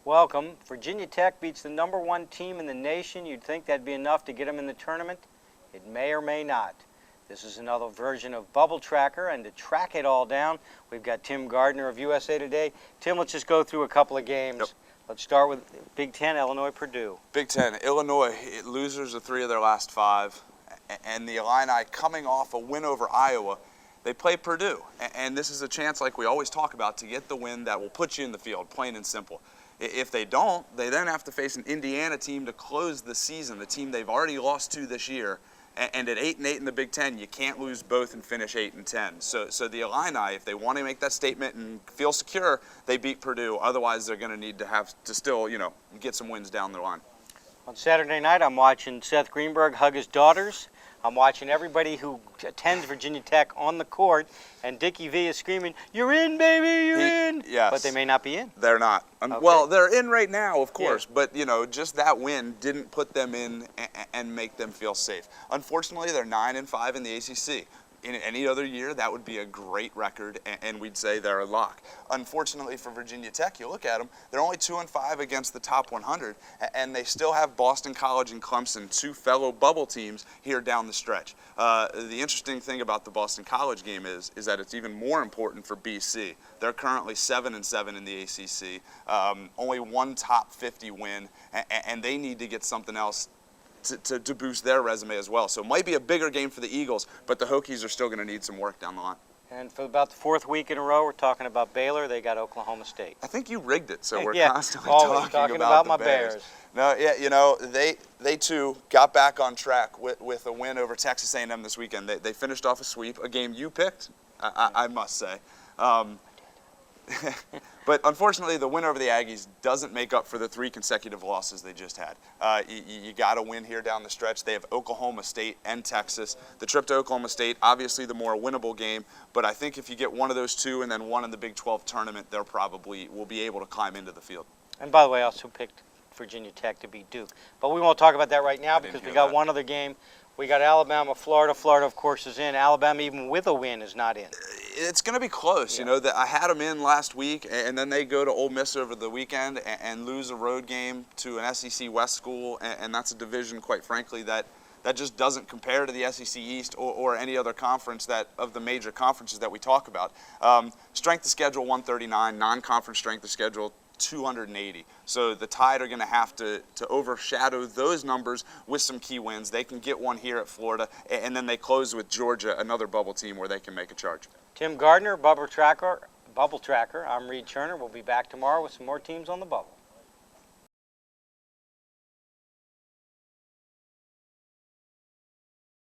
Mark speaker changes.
Speaker 1: Welcome. Virginia Tech beats the #1 team in the nation. You'd think that'd be enough to get them in the tournament. It may or may not. This is another version of Bubble Tracker, and to track it all down, we've got Tim Gardner of USA Today. Tim, let's just go through a couple of games.
Speaker 2: Yep.
Speaker 1: Let's start with Big Ten, Illinois, Purdue.
Speaker 2: Big Ten, Illinois, losers of 3 of their last 5, and the Illini coming off a win over Iowa. They play Purdue, and this is a chance, like we always talk about, to get the win that will put you in the field, plain and simple. If they don't, they then have to face an Indiana team to close the season, the team they've already lost to this year. And at 8-8 in the Big Ten, you can't lose both and finish 8-10. So the Illini, if they want to make that statement and feel secure, they beat Purdue. Otherwise, they're going to need to have to still, get some wins down the line.
Speaker 1: On Saturday night, I'm watching Seth Greenberg hug his daughters. I'm watching everybody who attends Virginia Tech on the court, and Dickie V is screaming, "You're in, baby, you're in!"
Speaker 2: Yes.
Speaker 1: But they may not be in.
Speaker 2: They're not.
Speaker 1: Okay.
Speaker 2: Well, they're in right now, of course,
Speaker 1: Yeah.
Speaker 2: but, just that win didn't put them in and make them feel safe. Unfortunately, they're 9-5 in the ACC. In any other year, that would be a great record, and we'd say they're a lock. Unfortunately for Virginia Tech, you look at them, they're only 2-5 against the top 100, and they still have Boston College and Clemson, 2 fellow bubble teams, here down the stretch. The interesting thing about the Boston College game is that it's even more important for BC. They're currently 7-7 in the ACC, only 1 top 50 win, and they need to get something else to boost their resume as well. So it might be a bigger game for the Eagles, but the Hokies are still going to need some work down the line.
Speaker 1: And for about the 4th week in a row, we're talking about Baylor. They got Oklahoma State.
Speaker 2: I think you rigged it, so we're constantly
Speaker 1: always
Speaker 2: talking
Speaker 1: about
Speaker 2: the
Speaker 1: my
Speaker 2: Bears. No, yeah, they too got back on track with a win over Texas A&M this weekend. They finished off a sweep, a game you picked, I must say. But unfortunately, the win over the Aggies doesn't make up for the 3 consecutive losses they just had. You got to win here down the stretch. They have Oklahoma State and Texas. The trip to Oklahoma State, obviously the more winnable game, but I think if you get one of those 2 and then one in the Big 12 tournament, they'll probably will be able to climb into the field.
Speaker 1: And by the way, I also picked Virginia Tech to beat Duke. But we won't talk about that right now because we got one other game. We got Alabama, Florida. Florida, of course, is in. Alabama, even with a win, is not in.
Speaker 2: It's going to be close.
Speaker 1: Yeah.
Speaker 2: I had them in last week, and then they go to Ole Miss over the weekend and lose a road game to an SEC West school, and that's a division, quite frankly, that just doesn't compare to the SEC East or any other conference of the major conferences that we talk about. Strength of schedule 139, non-conference strength of schedule 280. So the Tide are going to have to overshadow those numbers with some key wins. They can get one here at Florida, and then they close with Georgia, another bubble team where they can make a charge.
Speaker 1: Tim Gardner, Bubble Tracker. I'm Reid Cherner. We'll be back tomorrow with some more teams on the bubble.